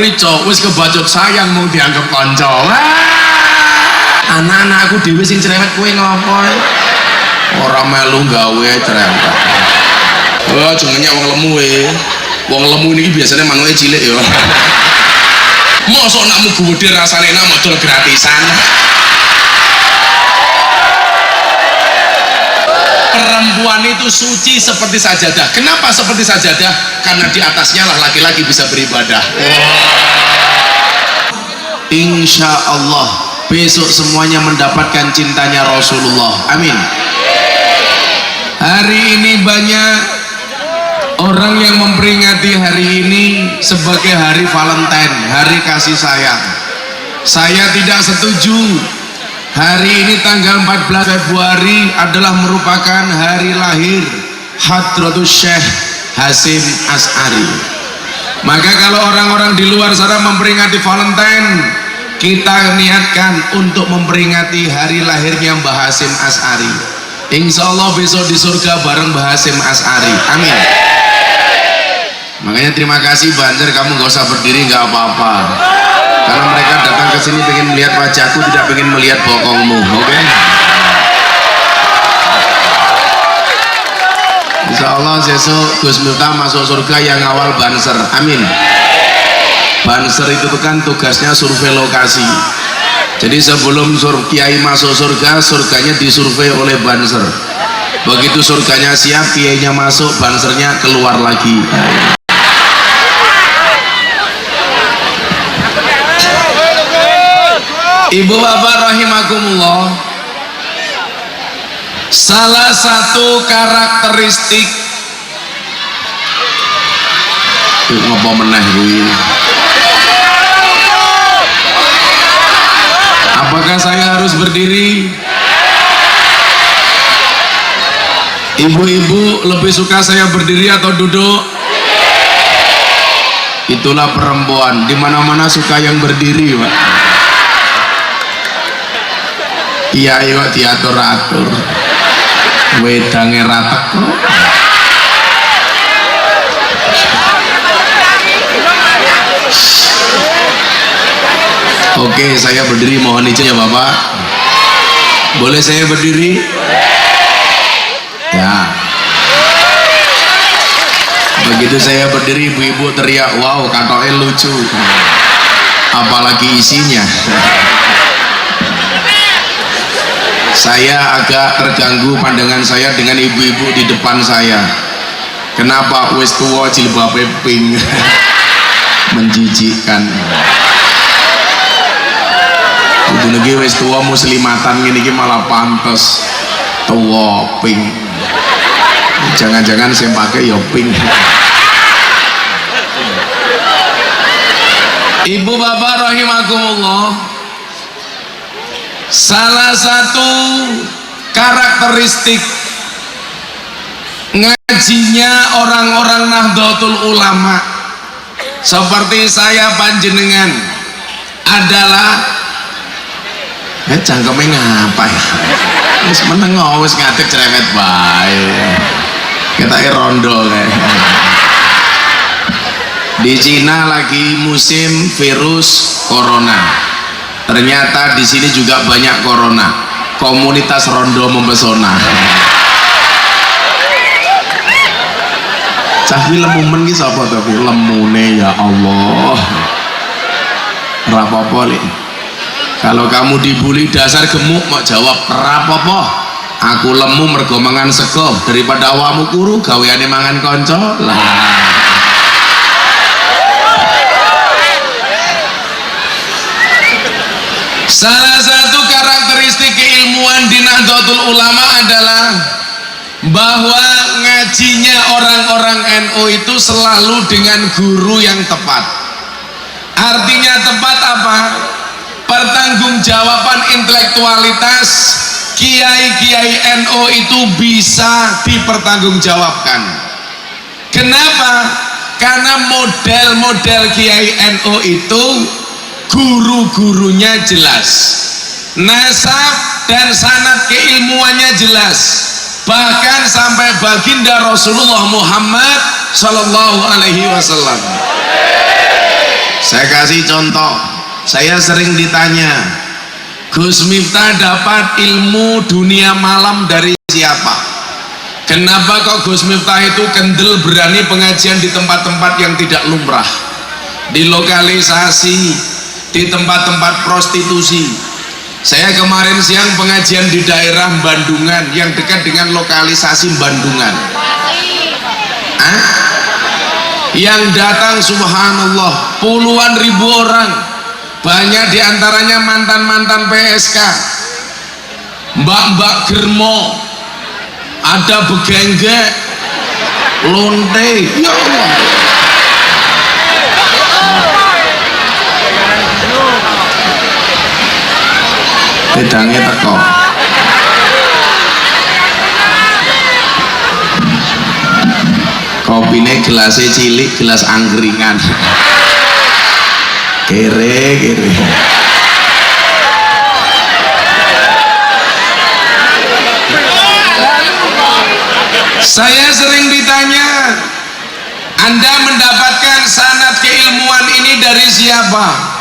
Rico wis kebacut sayang mau dianggap konco. Anak-anakku dhewe sing cerewet kowe ngopo? Ora melu gawe cerewet. Oh, jenenge wong lemu wong lemu niki biasanya mangle cilik ya. Mosok nakmu gede rasane enak modal gratisan. Perempuan itu suci seperti sajadah. Kenapa seperti sajadah? Karena di atasnya lah laki-laki bisa beribadah. Insya Allah besok semuanya mendapatkan cintanya Rasulullah. Amin. Hari ini banyak orang yang memperingati hari ini sebagai hari Valentine, hari kasih sayang. Saya tidak setuju. Hari ini tanggal 14 Februari adalah merupakan hari lahir Hadratus Syekh Hasyim Asy'ari. Maka kalau orang-orang di luar sana memperingati Valentine, kita niatkan untuk memperingati hari lahirnya Mbah Hasyim Asy'ari. Insya Allah besok di surga bareng Mbah Hasyim Asy'ari. Amin. Makanya terima kasih Banjar, kamu gak usah berdiri, gak apa-apa. Karena mereka datang ke sini pengen melihat wajahku, tidak pengen melihat bokongmu. Oke? Insya Allah besok Gus Miftah masuk surga yang awal Banser. Amin. Banser itu kan tugasnya survei lokasi. Jadi sebelum kiai masuk surga, surganya disurvei oleh Banser. Begitu surganya siap, kiainya masuk, Bansernya keluar lagi. Ibu bapak rahimakumullah, salah satu karakteristik ngopo meneh kuwi. Apakah saya harus berdiri? Ibu-ibu lebih suka saya berdiri atau duduk? Itulah perempuan, dimana-mana suka yang berdiri, Pak. Iya, kok diatur-atur, wedange ratek kok. Oke, saya berdiri, mohon izin ya Bapak. Boleh saya berdiri? Ya. Begitu saya berdiri, ibu-ibu teriak, wow, katoknya lucu. Apalagi isinya. Saya agak terganggu pandangan saya dengan ibu-ibu di depan saya. Kenapa? Wis tuwa jilbabe pink. Menjijikkan. Kudu niki wis tuwa muslimatan ngene iki malah pantes tuwa pink. Jangan-jangan saya pakai ya pink. Ibu bapak rahimakumullah, salah satu karakteristik ngajinya orang-orang Nahdlatul Ulama seperti saya panjenengan adalah cangkeme ngapa ya? Wis meneng wis ngatik cerewet bae. Ketake rondo kae. Di Cina lagi musim virus corona. Ternyata di sini juga banyak corona. Komunitas rondo mempesona. Cah lemumen ki sapa to ki? Lemune ya Allah. Ora apa-apa li. Kalau kamu dibully dasar gemuk mau jawab rapopo. Aku lemu mergo mangan sego daripada awamu kuru gaweane mangan konco lah. Salah satu karakteristik keilmuan di Nahdlatul Ulama adalah bahwa ngajinya orang-orang NU itu selalu dengan guru yang tepat. Artinya tepat apa? Pertanggungjawaban intelektualitas kiai-kiai NU itu bisa dipertanggungjawabkan. Kenapa? Karena model-model kiai NU itu guru-gurunya jelas, nasab dan sanad keilmuannya jelas, bahkan sampai baginda Rasulullah Muhammad Sallallahu Alaihi Wasallam. Saya kasih contoh, saya sering ditanya, Gus Miftah dapat ilmu dunia malam dari siapa? Kenapa kok Gus Miftah itu kendel berani pengajian di tempat-tempat yang tidak lumrah, di lokalisasi, di tempat-tempat prostitusi? Saya kemarin siang pengajian di daerah Bandungan yang dekat dengan lokalisasi Bandungan. Yang datang subhanallah puluhan ribu orang, banyak diantaranya mantan-mantan PSK, mbak-mbak germo, ada begenggek, lonte, ya Allah. Bedangnya teko. Kopine gelasnya cilik, gelas angkringan. Kere. Saya sering ditanya, Anda mendapatkan sanad keilmuan ini dari siapa?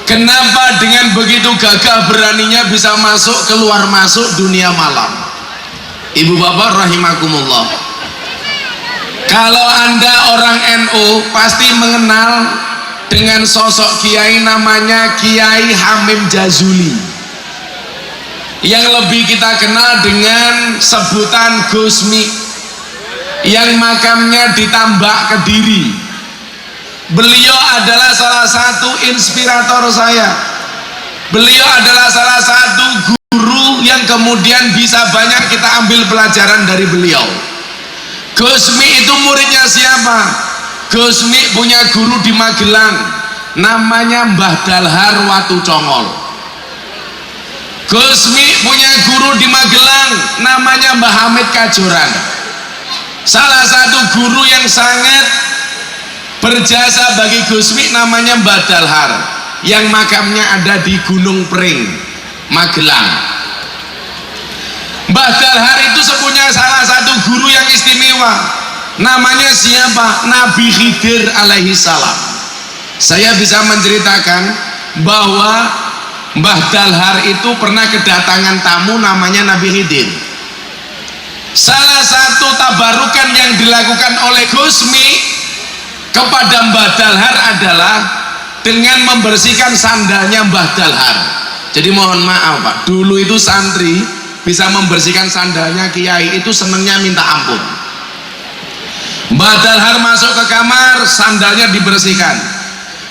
Kenapa dengan begitu gagah beraninya bisa masuk keluar masuk dunia malam? Ibu bapak rahimakumullah, kalau Anda orang NU pasti mengenal dengan sosok kiai namanya Kiai Hamim Jazuli, yang lebih kita kenal dengan sebutan Gusmi, yang makamnya di Tambak Kediri. Beliau adalah salah satu inspirator saya. Beliau adalah salah satu guru yang kemudian bisa banyak kita ambil pelajaran dari beliau. Gusmi itu muridnya siapa? Gusmi punya guru di Magelang, namanya Mbah Dalhar Watu Congol. Gusmi punya guru di Magelang, namanya Mbah Hamid Kajoran. Salah satu guru yang sangat berjasa bagi Gusmi namanya Mbah Dalhar, yang makamnya ada di Gunung Pring, Magelang. Mbah Dalhar itu punya salah satu guru yang istimewa, namanya siapa? Nabi Khidir alaihi salam. Saya bisa menceritakan bahwa Mbah Dalhar itu pernah kedatangan tamu namanya Nabi Khidir. Salah satu tabarukan yang dilakukan oleh Gusmi kepada Mbah Dalhar adalah dengan membersihkan sandalnya Mbah Dalhar. Jadi mohon maaf Pak, dulu itu santri bisa membersihkan sandalnya kiai itu senengnya minta ampun. Mbah Dalhar masuk ke kamar, sandalnya dibersihkan.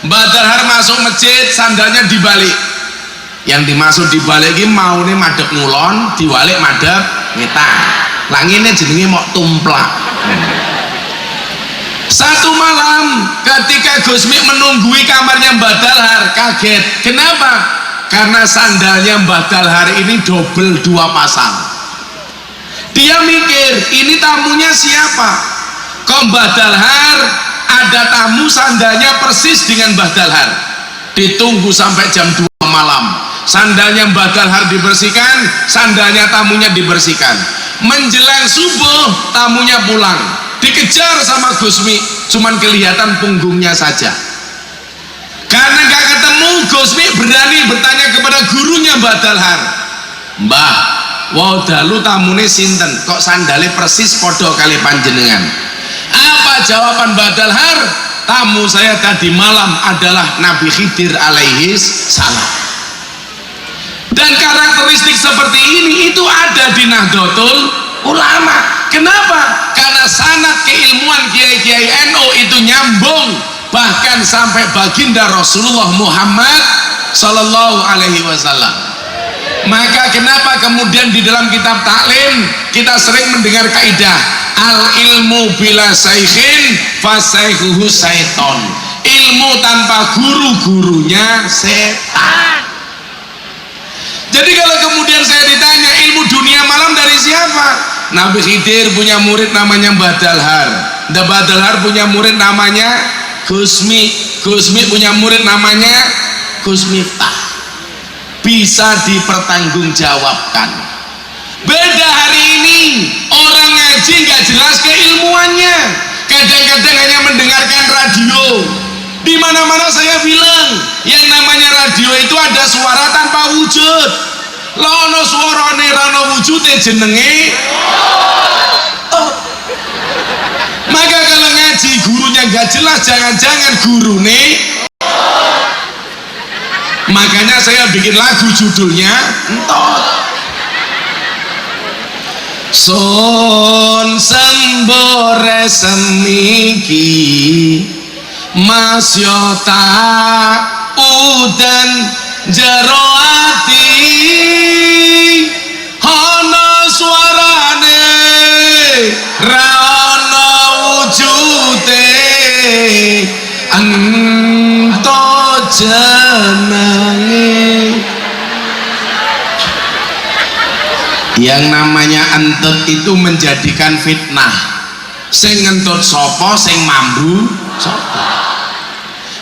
Mbah Dalhar masuk masjid, sandalnya dibalik. Yang dimaksud dibalik ini mau nih madep ngulon, diwalik madep ngetan. Langine jenenge mau tumplak. Satu malam ketika Gusmi menunggui kamarnya Mbah Dalhar, kaget. Kenapa? Karena sandalnya Mbah Dalhar ini double 2 pasang. Dia mikir, ini tamunya siapa? Kok Mbah Dalhar ada tamu sandalnya persis dengan Mbah Dalhar? Ditunggu sampai jam 2 malam. Sandalnya Mbah Dalhar dibersihkan, sandalnya tamunya dibersihkan. Menjelang subuh tamunya pulang, dikejar sama Gusmi, cuman kelihatan punggungnya saja. Karena gak ketemu, Gusmi berani bertanya kepada gurunya Mbah Dalhar, Mbah, wow dalu tamune sinten, kok sandale persis podo kali panjenengan? Apa jawaban Mbah Dalhar? Tamu saya tadi malam adalah Nabi Khidir alaihi salam. Dan karakteristik seperti ini itu ada di Nahdlatul Ulama. Kenapa? Karena sanad keilmuan kiai-kiai NU itu nyambung bahkan sampai baginda Rasulullah Muhammad Sallallahu Alaihi Wasallam. Maka kenapa kemudian di dalam kitab taklim kita sering mendengar kaidah al ilmu bila saikhin fasaikuhu syaiton. Ilmu tanpa guru-gurunya setan. Jadi kalau kemudian saya ditanya ilmu dunia malam dari siapa? Nabi Khidir punya murid namanya Mbah Dalhar. Mbah Dalhar punya murid namanya Gusmi. Gusmi punya murid namanya Gus Miftah. Bisa dipertanggungjawabkan. Beda hari ini, orang ngaji nggak jelas keilmuannya. Kadang-kadang hanya mendengarkan radio, Di mana-mana saya bilang, yang namanya radio itu ada suara tanpa wujud. Lono suarane rano wujudnya jenenge. Maka kalau ngaji gurunya nggak jelas, jangan-jangan gurune. Makanya saya bikin lagu judulnya Entot. Sun sembore semiki masyota udan jero ati ana suarane ra ana wujude entot jenenge. Yang namanya entut itu menjadikan fitnah. Sing ngentut sopo, sing mambu sopo.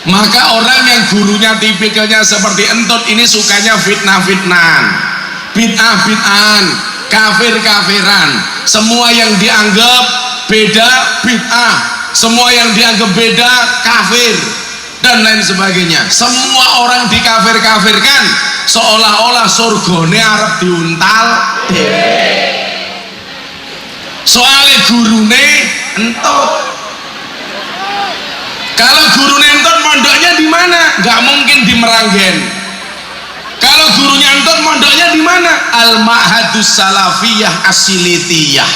Maka orang yang gurunya tipikalnya seperti entut ini sukanya fitnah-fitnahan, bid'ah-bid'ahan, kafir-kafiran. Semua yang dianggap beda bid'ah, semua yang dianggap beda kafir, dan lain sebagainya. Semua orang dikafir-kafirkan seolah-olah surgane arep diuntal. Soalnya gurune entut. Kalau gurune entut mondoknya di mana? Nggak mungkin di Meranggen. Kalau gurunya entut mondoknya di mana? Al-Ma'hadus Salafiyah Asilitiyah.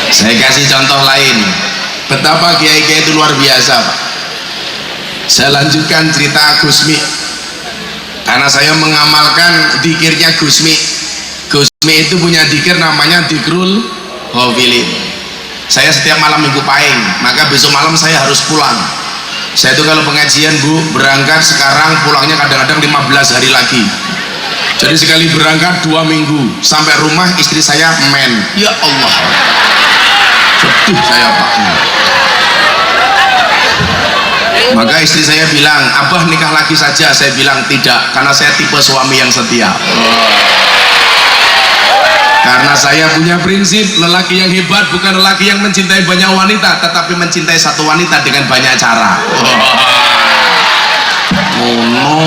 Saya kasih contoh lain. Betapa kiai-kiai itu luar biasa, Pak. Saya lanjutkan cerita Gusmi, karena saya mengamalkan dikirnya Gusmi. Gusmi itu punya dikir namanya Dikrul Ghafilin. Saya setiap malam minggu pahing, maka besok malam saya harus pulang. Saya itu kalau pengajian, Bu, berangkat sekarang, pulangnya kadang-kadang 15 hari lagi. Jadi sekali berangkat 2 minggu, sampai rumah istri saya men. Ya Allah, sedih saya, Pak. Maka istri saya bilang, Abah nikah lagi saja. Saya bilang tidak, karena saya tipe suami yang setia. Karena saya punya prinsip, lelaki yang hebat bukan lelaki yang mencintai banyak wanita, tetapi mencintai satu wanita dengan banyak cara. Oh no.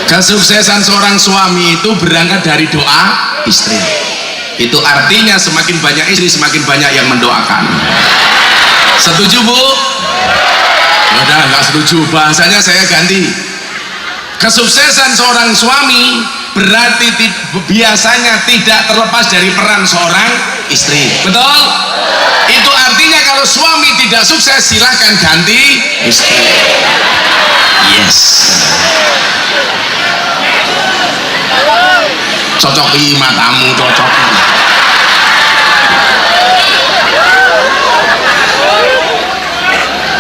Kesuksesan seorang suami itu berangkat dari doa istri. Itu artinya semakin banyak istri, semakin banyak yang mendoakan. Setuju, Bu? Udah, nggak setuju. Bahasanya saya ganti. Kesuksesan seorang suami berarti biasanya tidak terlepas dari peran seorang istri. Betul? Itu artinya kalau suami tidak sukses, silahkan ganti istri. Yes. Cocoki matamu, cocok.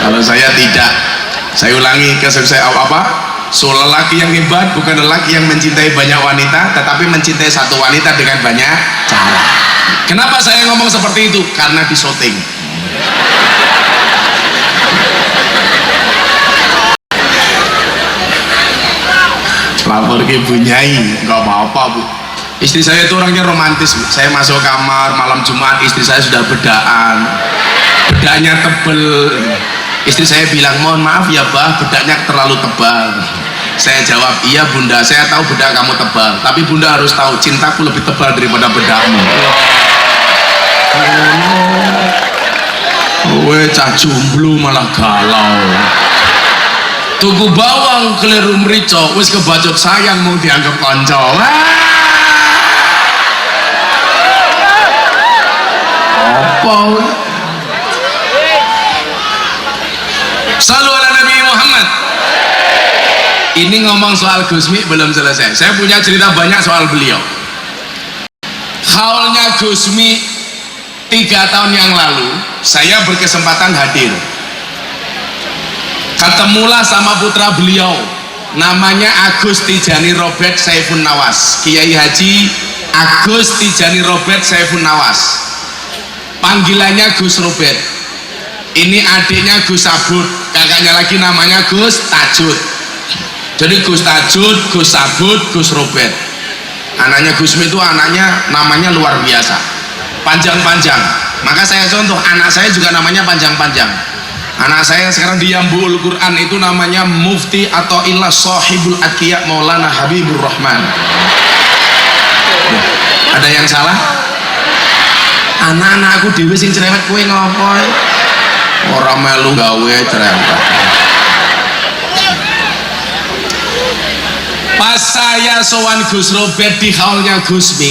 Kalau saya tidak, saya ulangi, kesuksesan apa? Lelaki yang hebat bukan lelaki yang mencintai banyak wanita, tetapi mencintai satu wanita dengan banyak cara. Kenapa saya ngomong seperti itu? Karena di syuting. Lapor ke Bu Nyai, nggak apa-apa, Bu. Istri saya itu orangnya romantis, Bu. Saya masuk kamar malam Jumat, istri saya sudah bedaan, bedanya tebel. Istri saya bilang, mohon maaf ya, Bah, bedaknya terlalu tebal. Saya jawab, iya Bunda, saya tahu bedak kamu tebal, tapi Bunda harus tahu cintaku lebih tebal daripada bedakmu. Weh, cah jomblo malah galau. Tuku bawang keliru merico, wis kebacot sayang mau dianggap konco. Apa? Salu ala Nabi Muhammad. Ini ngomong soal Gusmi belum selesai. Saya punya cerita banyak soal beliau. Haulnya Gusmi 3 tahun yang lalu, saya berkesempatan hadir. Ketemulah sama putra beliau, namanya Agus Tijani Robert Saifun Nawas, Kiai Haji Agus Tijani Robert Saifun Nawas. Panggilannya Gus Robert. Ini adiknya Gus Sabut, kakaknya lagi namanya Gus Tajud. Jadi Gus Tajud, Gus Sabut, Gus Robert. Anaknya Gusmi itu anaknya namanya luar biasa, panjang-panjang. Maka saya contoh, anak saya juga namanya panjang-panjang. Anak saya sekarang di Yambu'ul Quran itu namanya Mufti atau Ilah Sohibul Atqiya Maulana Habibur Rahman. Ada yang salah? Anak-anak aku dewe sing cerewet kowe ngopo? Ora melu gawe cerewet. Pas saya sowan Gus Robert di haulnya Gusmi,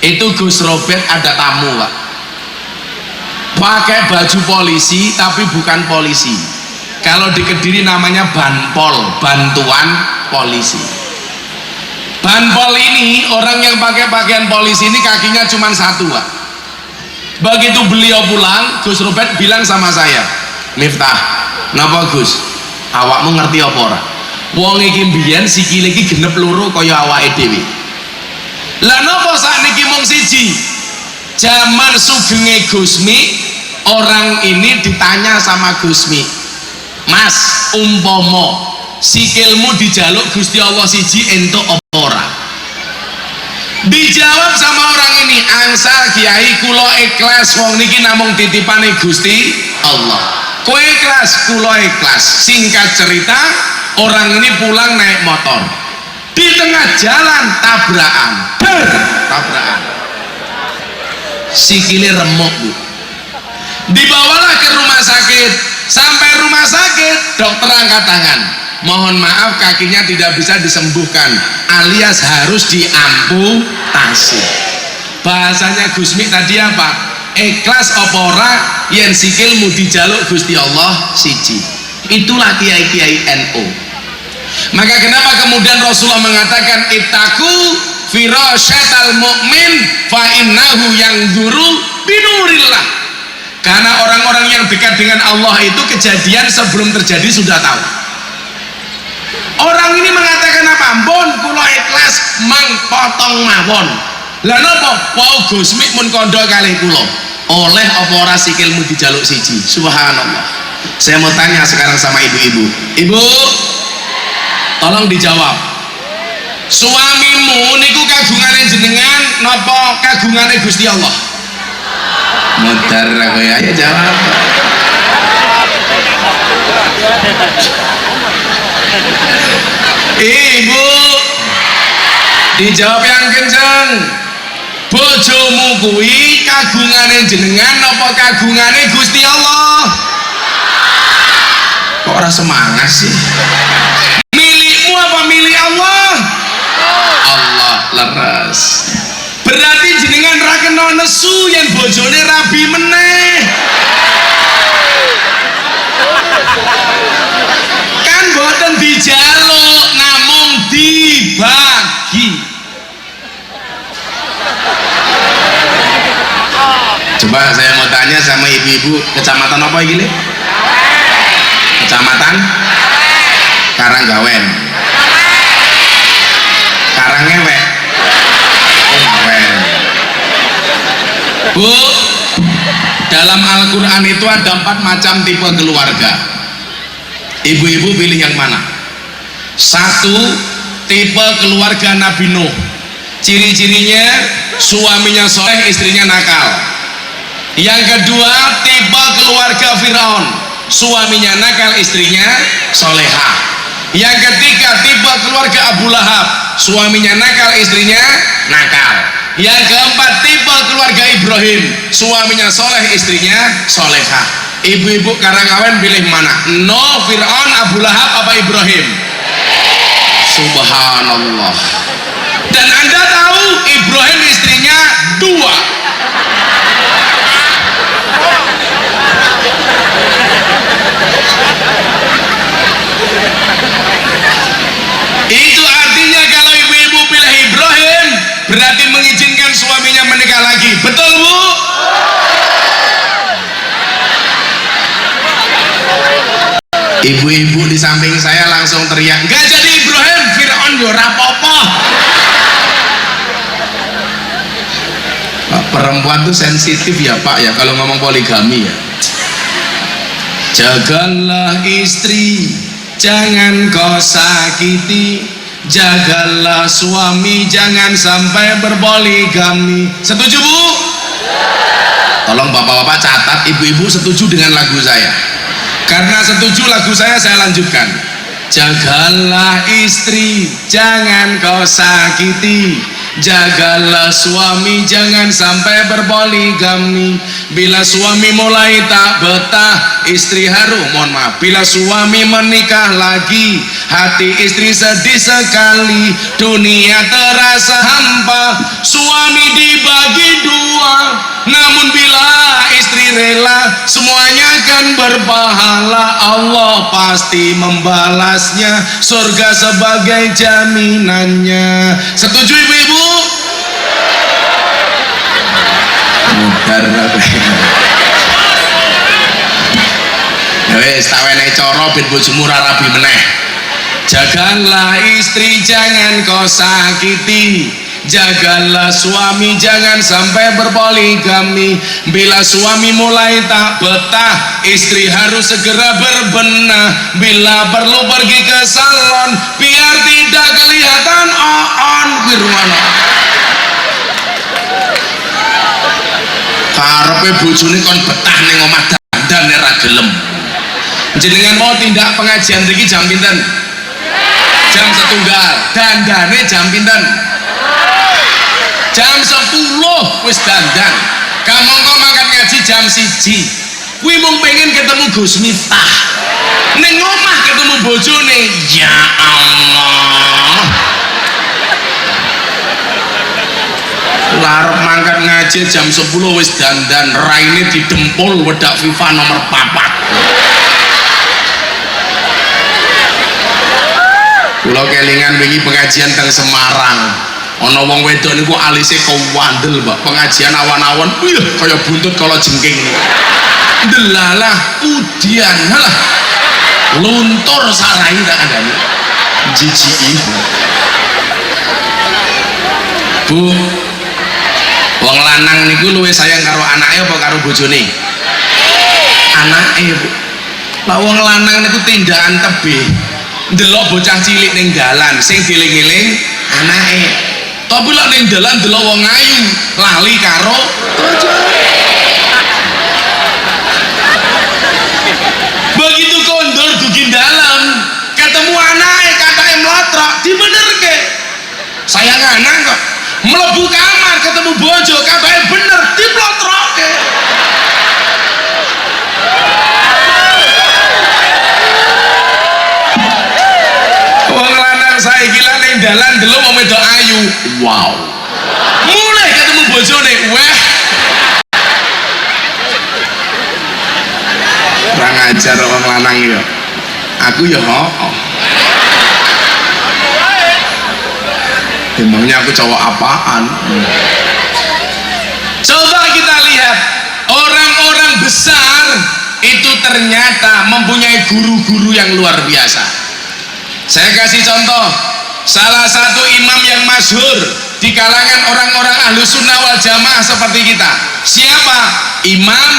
itu Gus Robert ada tamu, Pak. Pakai baju polisi tapi bukan polisi. Kalau di Kediri namanya banpol, bantuan polisi. Banpol ini orang yang pakai pakaian polisi ini kakinya cuma satu, Pak. Begitu beliau pulang, Gus Robert bilang sama saya, Miftah, napa Gus? Awakmu ngerti apa ora? Wong iki mbiyen sikile iki genep loro kaya awake dhewe. Lah napa sakniki mung siji? Zaman sugenge Gusmi, orang ini ditanya sama Gusmi, Mas, umpomo sikilmu dijaluk Gusti Allah siji entuk apa ora? Dijawab sama orang ini, angsal Kiai kula ikhlas, wong niki namung titipane Gusti Allah. Kowe ikhlas, kula ikhlas. Singkat cerita, orang ini pulang naik motor, di tengah jalan tabrakan, tabrakan, sikile remuk, Bu. Dibawalah ke rumah sakit. Sampai rumah sakit, dokter angkat tangan, mohon maaf kakinya tidak bisa disembuhkan, alias harus diamputasi. Bahasanya Gusmi tadi apa? Ikhlas apa ora yen sikilmu dijaluk Gusti Allah siji. Itulah kiai-kiai NU. Maka kenapa kemudian Rasulullah mengatakan ittaqu firasyatal mu'min fa innahu yanzuru binurillah. Karena orang-orang yang dekat dengan Allah itu kejadian sebelum terjadi sudah tahu. Orang ini mengatakan apa? Mbon kula ikhlas mang potong mawon. Lah napa? Wau Gusmi mun kondo kalih kula. Oleh apa ora sikilmu dijaluk siji? Subhanallah. Saya mau tanya sekarang sama ibu-ibu. Ibu, tolong dijawab. Suamimu niku kagungane jenengan napa kagungane Gusti Allah? Modar aku ya, ayo jawab. Ibu, dijawab yang kenceng. Bojomu kuwi kagungane jenengan napa kagungane Gusti Allah? Kok ora semangat sih? Milikmu apa milik Allah? Allah, leres. Berarti jenengan ra kena nesu yen bojone rabi meneh. Kan boten dijaluk, namung dibagi. Coba saya mau tanya sama ibu-ibu, kecamatan apa iki? Kecamatan Karanggawen, Karangewek. Bu, dalam Al-Quran itu ada 4 macam tipe keluarga. Ibu-ibu pilih yang mana? 1, tipe keluarga Nabi Nuh. Ciri-cirinya suaminya soleh, istrinya nakal. Yang kedua, tipe keluarga Firaun. Suaminya nakal, istrinya soleha. Yang ketiga, tipe keluarga Abu Lahab. Suaminya nakal, istrinya nakal. Yang keempat, tipe keluarga Ibrahim. Suaminya soleh, istrinya soleha. Ibu-ibu Karanggawen pilih mana? No, Fir'aun, Abu Lahab apa Ibrahim? Subhanallah. Dan Anda tahu Ibrahim istrinya 2. Itu artinya kalau ibu-ibu pilih Ibrahim berarti mengizinkan suaminya menikah lagi. Betul, Bu? Ibu-ibu di samping saya langsung teriak, "Enggak jadi Ibrahim, Fir'aun yo ora apa-apa." Perempuan tuh sensitif ya, Pak ya, kalau ngomong poligami ya. Jagalah istri, jangan kau sakiti, Jagalah suami jangan sampai berpoligami. Setuju Bu? Tolong bapak-bapak catat, ibu-ibu setuju dengan lagu saya. Karena setuju lagu saya lanjutkan. Jagalah istri jangan kau sakiti, jagalah suami jangan sampai berpoligami. Bila suami mulai tak betah, istri harus, mohon maaf, bila suami menikah lagi, hati istri sedih sekali, dunia terasa hampa, suami dibagi dua. Namun bila istri rela, semuanya akan berpahala, Allah pasti membalasnya, surga sebagai jaminannya. Setuju ibu-ibu? Wes tak wenehi cara ben bojomu ora rabi meneh. Jagalah istri jangan kau sakiti, jagalah suami jangan sampai berpoligami. Bila suami mulai tak betah, istri harus segera berbenah. Bila perlu pergi ke salon biar tidak kelihatan on firman. Karepe bojone kon betah ning omah dandan ora gelem. Jenengan mau tindak pengajian mriki jam pinten? Jam 1, dandane jam pinten? Jam 10 wis dandan. Kamu kok makan ngaji jam 1. Kuwi mung pengen ketemu Gus Miftah. Ning omah ketemu bojone, ya Allah. Larep mangkat ngaji jam 10 wis dandan, raine didempul wedak FIFA nomor 4. Kula kelingan wingi pengajian teng Semarang. Ana wong wedok niku alise kewandel, Mbak. Pengajian awan-awan, kaya buntut kala jengking. Delalah udian lah. Luntur sarai tak kandhani. Jijiki. Bu, wong lanang niku luwih sayang karo anake apa karo bojone? Anake, Bu. Lah wong lanang niku tindakan tebih. Ndelok bocah cilik ning dalan sing dieling-eling anake. Tapi lek ning dalan ndelok wong ayu lali karo bojone. Begitu kondur dugi dalam ketemu anake katanya mlotrok dibenerke. Sayang anak kok mlebu kamar ketemu bojo katanya bener diplotroke. Saya gila ning dalan delok wong wedok ayu. Wow. Mulai ketemu bojone, weh. Kurang ajar wong lanang ya. Aku ya hooh. Emangnya aku cowok apaan? Coba kita lihat orang-orang besar itu ternyata mempunyai guru-guru yang luar biasa. Saya kasih contoh, salah satu imam yang masyhur di kalangan orang-orang Ahlus Sunnah wal Jamaah seperti kita. Siapa? Imam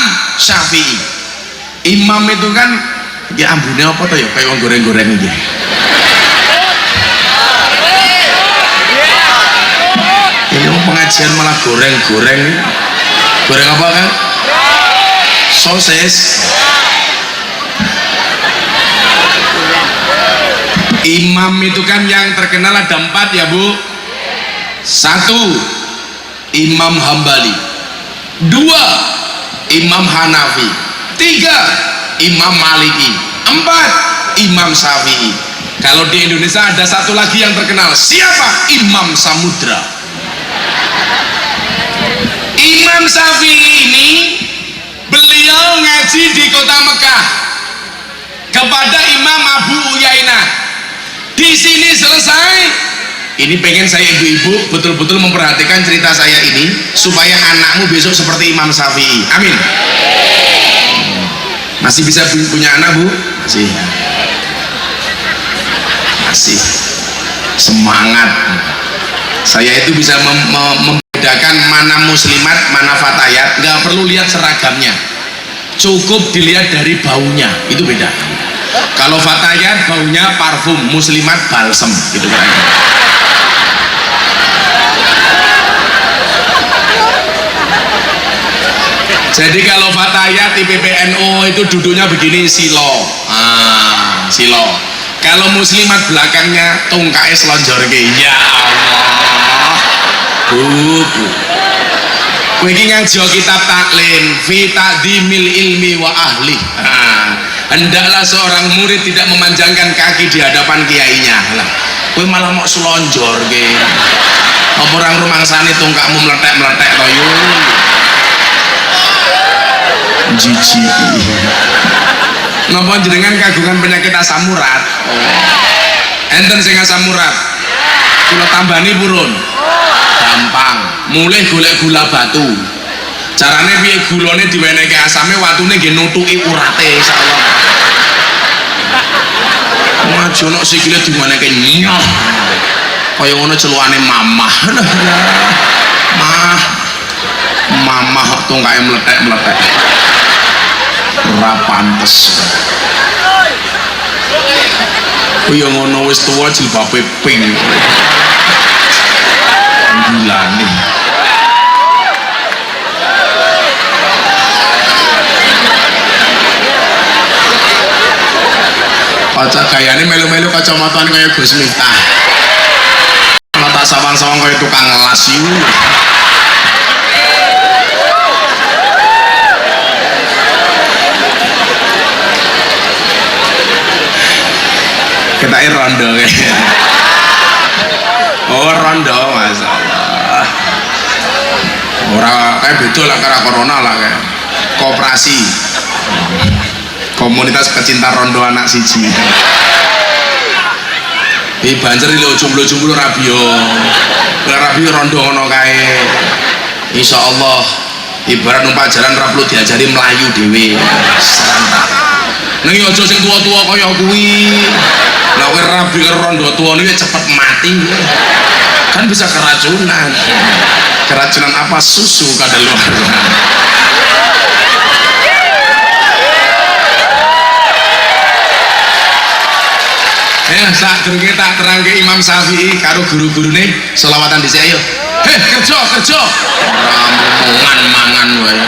Syafi'i. Imam itu kan ya ambune apa tuh ya kayak wong goreng-goreng iki. Ini pengajian malah goreng-goreng. Goreng apa kan? Sosis. Imam itu kan yang terkenal ada 4 ya Bu. 1 Imam Hambali, 2 Imam Hanafi, 3 Imam Maliki, 4 Imam Syafi'i. Kalau di Indonesia ada satu lagi yang terkenal, siapa? Imam Samudra. Imam Syafi'i ini beliau ngaji di kota Mekah kepada Imam Abu Uyainah. Di sini selesai. Ini pengen saya ibu-ibu betul-betul memperhatikan cerita saya ini supaya anakmu besok seperti Imam Syafi'i. Amin. Masih bisa punya anak Bu? Masih. Masih. Semangat. Saya itu bisa membedakan mana muslimat, mana fatayat. Nggak perlu lihat seragamnya. Cukup dilihat dari baunya. Itu beda. Kalau fatayat baunya parfum, muslimat balsem gitu kan. Jadi kalau fatayat di PPNU itu duduknya begini, silo. Silo. Kalau muslimat belakangnya tungkai selonjorke. Ya Allah. Bu. Kowe iki ngaji kitab taklim fi taqdimil ilmi wa ahli. Hendaklah seorang murid tidak memanjangkan kaki di hadapan kiainya. Lah, kowe malah mau selonjorke. Apa orang rumangsane tungkakmu meletek-meletek to yo. Jiji. Napa jenengan kagungan penyakit asam urat? Enten sing asam urat. Kula tambani purun. Gampang. Mulai golek gula batu. Carane piye gulane diwenehke asame watune nggih nutuki urate insyaallah. Ngajono sikile diwenehke nyoh. Kaya ngono celukane mamah. Mamah kok tungkae meletek-meletek. Ora pantes. Kaya ngono wis tuwa jilbabe pink. Gilane. Kaca gayane melu-melu kacamataan kaya Gus Miftah. Mata sawang-sawang kaya tukang ngelas yu. Kita rondo kayaknya. Oh rondo, masalah. Orang kayak betul lah karena corona lah kayak koperasi. Komunitas pecinta rondo anak siji. Banjir lho jomblo-jomblo rabio. Rabio rondo ngono kae. Insyaallah ibarat numpak jalan ra perlu diajari melayu dhewe. Santai. Ning aja sing tua-tua kaya kuwi. Lah kowe rabi karo rondo tuwa niku cepet mati. Kan bisa keracunan. Keracunan apa? Susu kadaluarsa. Ya, saat durunge tak terangke Imam Syafi'i karo guru-gurune selawatan dhisik ayo. Kerja. Ora mangan wae.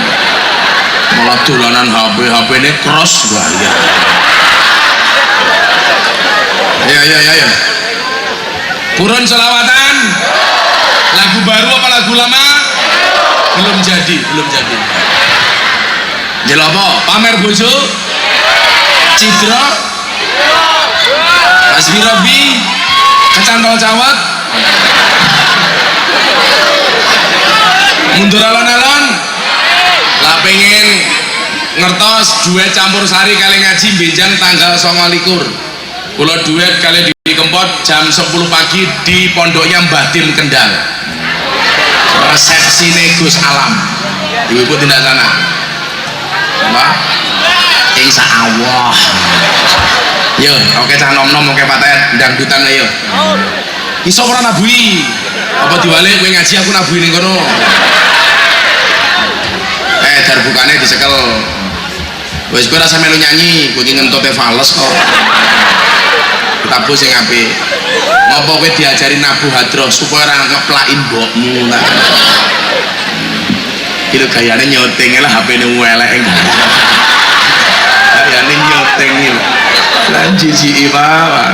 Malah dolanan HP-ne cross wae. Ya. Purun selawatan. Lagu baru apa lagu lama? Belum jadi. Jel apa? Pamer bojo? Cidra? Hasbi Rabbi? Kecantol cawat? Mundur alon-alon? Lah pengen ngertos duet campur sari kali ngaji benjang tanggal 29. Kula duet kali di Kempot jam 10 pagi di pondoknya Mbah Dim Kendal. Resepsi Gus Alam. Ibu tindak sana. Mbah? Insya Allah. Yo, oke cah nom-nom oke patet dangdutan ayo. Iso ora nabui. Apa diwale kowe ngaji aku nabui ning kono. Dar bukane disekel. Wis kowe rasa melu nyanyi, kowe iki ngentote fales kok. Tabu sing apik. Ngopo kowe diajari nabuh hadroh supaya ora ngeplaki mbokmu lah. Iki lho gayane nyoteng lah HP-ne elek. Gayane nyoteng iki. Lan jiji wae.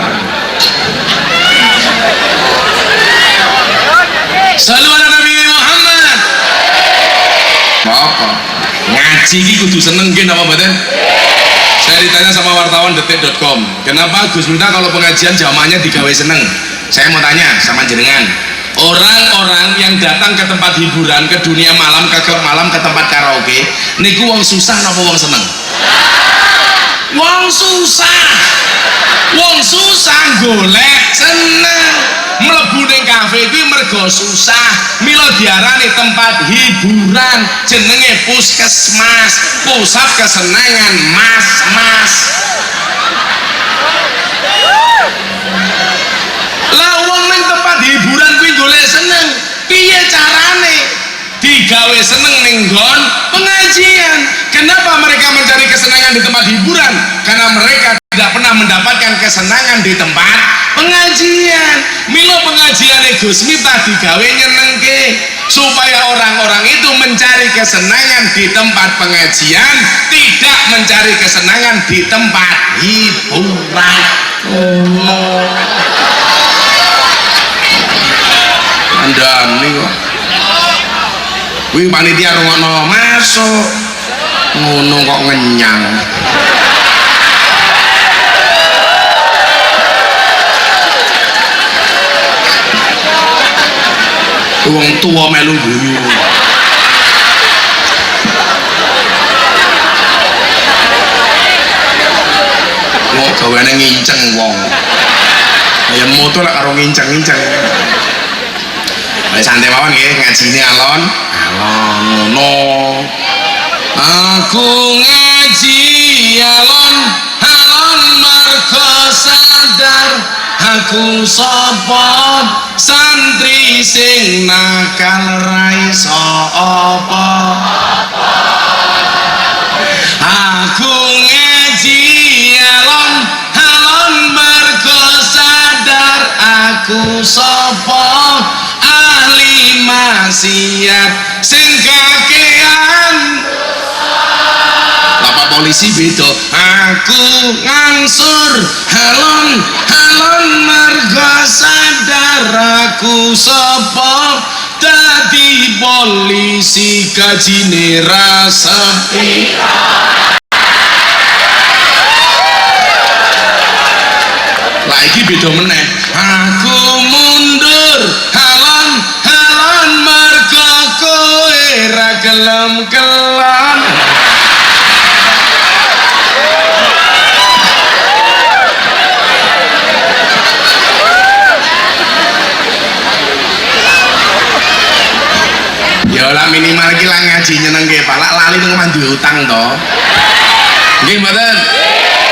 Shallu ala Nabi Muhammad. Apa? Ngaji iki kudu seneng nggih napa mboten? Saya ditanya sama wartawan detik.com, kenapa Gus Miftah kalau pengajian jamaahnya digawe seneng? Saya mau tanya sama jenengan, orang-orang yang datang ke tempat hiburan, ke dunia malam, ke malam, ke tempat karaoke, niku wong susah napa wong seneng? Wong susah golek seneng. Mlebu ning kafe kuwi mergo susah. Mila diarani tempat hiburan, jenenge puskesmas, pusat kesenangan mas-mas. Lah wong ning tempat hiburan kuwi golek seneng, piye carane digawe seneng ning nggon pengajian? Kenapa mereka mencari kesenangan di tempat hiburan? Karena mereka tidak pernah mendapatkan kesenangan di tempat pengajian. Milo pengajian Gus Miftah digawe nyenengke supaya orang-orang itu mencari kesenangan di tempat pengajian, tidak mencari kesenangan di tempat hiburan. Oh, Anda nih kok. Wih panitia rungono masuk ngono kok ngenyang. Wong tua melu guyu. Mau gaweane nginceng wong. Ya moto lah karo nginceng-nginceng. Santai mawon nggih ngajine alon. Alon ngono. Aku ngaji alon, alon mergo sadar aku sapa santri sing nakal ra iso apa. Aku ngaji alon, alon mergo sadar aku sapa ahli maksiat sing kakean. Lapa polisi beda. Aku ngangsur alon, alon mergo sadar aku sapa dadi polisi gajine ra sepi. Lah iki beda meneh. Aku mundur alon, alon mergo kowe ra gelem kelon. Ya lah minimal iki lah ngaji nyenengke, Pak. Lak lali nang omah duwe utang to. Nggih mboten?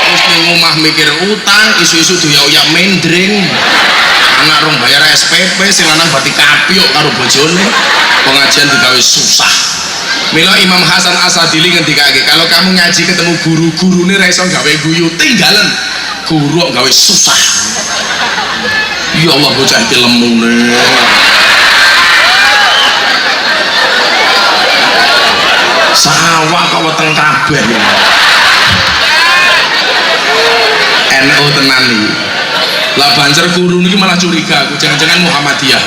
Terus ning omah mikir utang, isu-isu doyak-oyak mendring. Anak rong bayar SPP, sing lanang berarti kapiyuk karo bojone. Pengajian digawe susah. Mila Imam Hasan Asadili ngendikake, kalau kamu ngaji ketemu guru-gurune ra iso gawe guyu, tinggalan. Guru kok gawe susah. Ya Allah bocah iki lemune. Sawah kok weteng kabeh. NU tenan iki. Lah bancer guru niki malah curiga aku, jangan-jangan Muhammadiyah.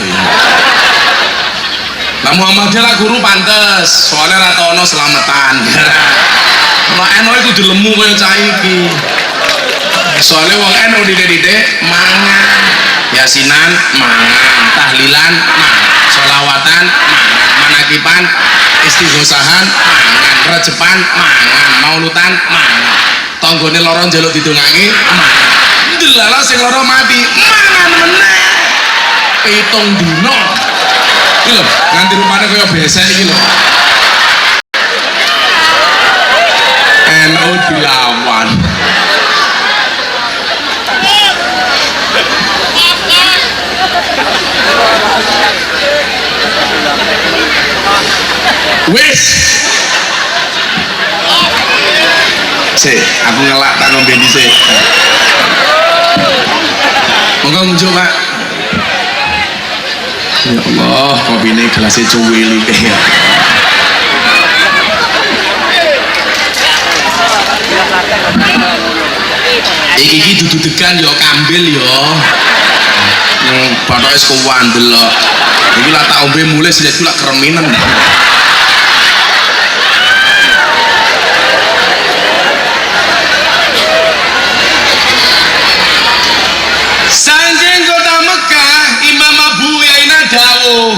Lah Muhammadiyah lah guru pantes, soalnya ra ono selamatan. Lah NU iku kudu lemu kaya cah iki. Soalnya wong NU didik-didik mangan, yasinan mangan, tahlilan mangan, sholawatan mangan, manakipan istighosahan mangan, rejepan mangan, maulutan mangan, tanggane lara njaluk didongake mangan. Delala sing lara mati mangan meneh 7 dina. Iki lho, nganti rupane kaya besek iki lho. NU dilawan. Wis. Sik, aku ngelak tak ngombe dhisik. Monggo muncul, Pak. Ya Allah, kopine gelasnya cuwili ya. Iki dudu degan ya kambil ya. Bathok wis kuwandel kok. Iki lah tak ombe mulih sejak kula kreminen. Sanjing kota Mekah, Imam Abu Yaina dawuh,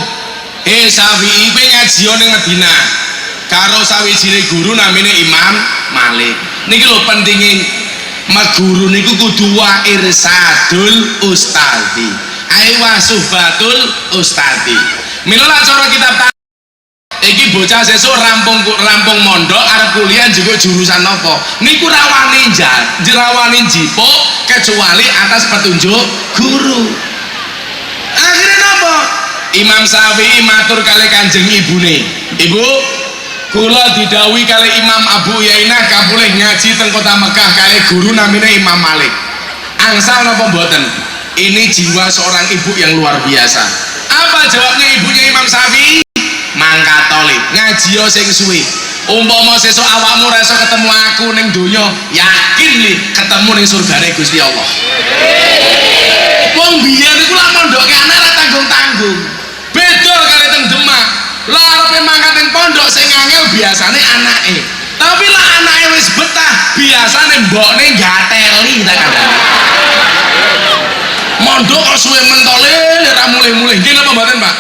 Syafi'i kowe ngaji ning Madinah karo sawijine guru namine Imam Malik. Niki lho pentinge guru niku kudu wa irsadul ustadi, aiwa subatul ustadi. Mila cara kitab iki bocah sesuk rampung mondok arep kuliah juga jurusan apa niku rawani jipuk kecuali atas petunjuk guru. Akhirnya napa? Imam Syafi'i matur kali kanjeng ibune, ibu Kula didhawuhi kali Imam Abu Yainah kapulih ngaji teng kota Mekah kali guru namanya Imam Malik. Angsal napa mboten? Ini jiwa seorang ibu yang luar biasa. Apa jawabnya ibunya Imam Syafi'i? Mangkatoli ngaji yo sing suwi. Umpama sesuk awakmu ra iso ketemu aku ning donya, yakin li ketemu ning surgane Gusti Allah. Wong biyen iku lak mondoke anak ra tanggung-tanggung. Beda kali teng Demak. Lah arepe mangkat ning pondok sing angel biasane anake. Tapi lah anake wis betah, biasane mbokne gateli ta kadang. Mondok kok suwe mentole ora mulih-mulih. Nggih napa mboten, Pak?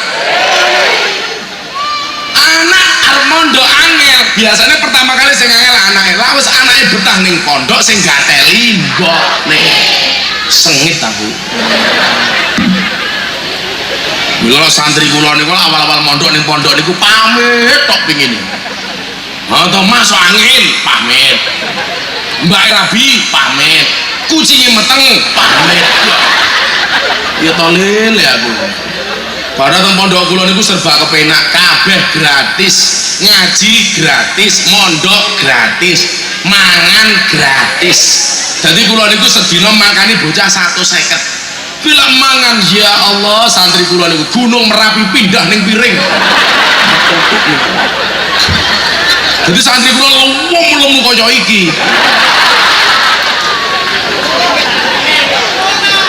Anak arep mondok angel, biasanya pertama kali sing angel anake. Lah wis anake betah ning pondok sing gateli mbokne. Sengit ta, Bu? Mula santri kula niku awal-awal mondok ning pondok niku pamit tok pingin. Ha to Mas angin pamit. Mbak Rabi pamit. Kucinge meteng pamit. Ya tolil ya aku. Padahal teng pondok kula niku serba kepenak, kabeh gratis, ngaji gratis, mondok gratis, mangan gratis. Jadi kula niku sedina makani bocah 150. Bila mangan ya Allah santri kula niku Gunung Merapi pindah ning piring. Jadi santri kula lemu kaya iki.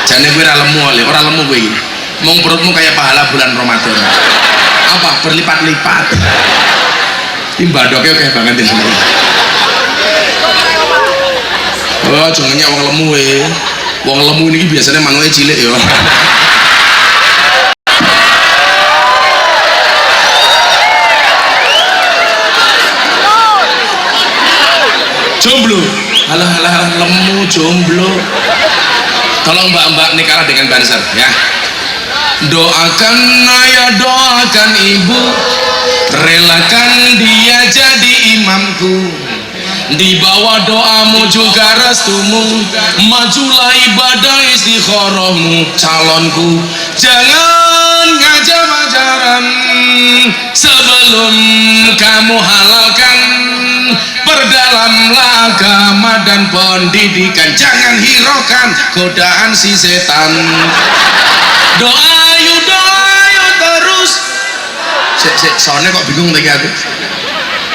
Jane kowe ora lemu oleh, ora lemu kowe iki. Mung perutmu kayak pahala bulan Ramadan. Apa berlipat-lipat. Imbadoke akeh banget di sini. Oh, jenenge wong lemu we. Wong lemu ini biasanya manuke cilik ya. Jomblo. Halah lemu jomblo. Tolong mbak-mbak nikahlah dengan banser ya. Doakan ayah, doakan ibu, relakan dia jadi imamku. Di bawah doamu juga restumu, majulah ibadah istikharahmu calonku. Jangan ngajak pacaran sebelum kamu halalkan. Perdalamlah agama dan pendidikan, jangan hiraukan godaan si setan. Doa yuk terus. Soalnya kok bingung lagi aku.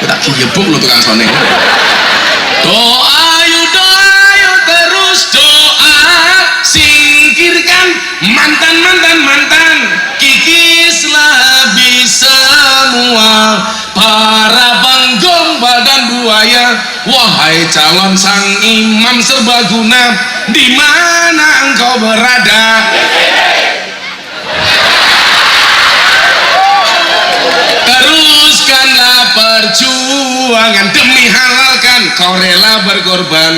Tak giyebuk lu tukang sone. Doa yuk terus, doa singkirkan mantan, kikislah bisa semua para penggong badan buaya. Wahai calon sang imam serbaguna, di mana engkau berada? Teruskanlah perjuangan demi halalkan, kau rela berkorban.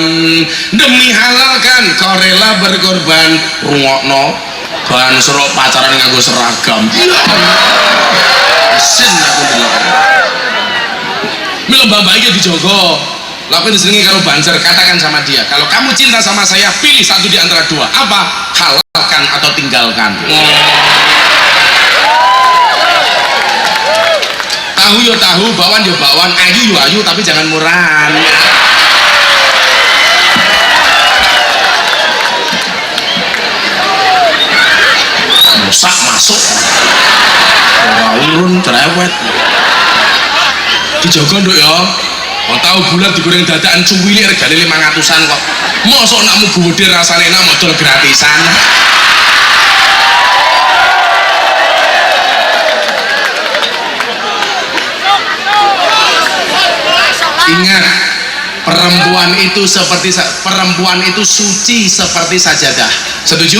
Demi halalkan, kau rela berkorban. Rungokno bahan serok pacaran nganggo seragam. Sin aku delok. Mila mbak iki dijogo. Lakuin disenengi kalau banser, katakan sama dia, kalau kamu cinta sama saya, pilih satu di antara dua. Apa? Halalkan atau tinggalkan. Tahu yo tahu, bawan yo bawan, ayu yo ayu, tapi jangan murahan. Rusak masuk. Urun cerewet. Dijogo nduk ya. Wong tahu bulat digoreng dadakan cuwili regane 500-an kok. Mosok nakmu gede rasane enak modal gratisan. Ingat, perempuan itu suci seperti sajadah. Setuju?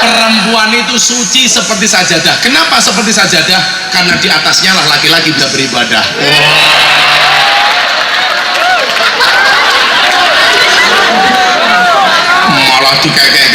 Perempuan itu suci seperti sajadah. Kenapa seperti sajadah? Karena di atasnya lah laki-laki bisa beribadah. Malah dikekek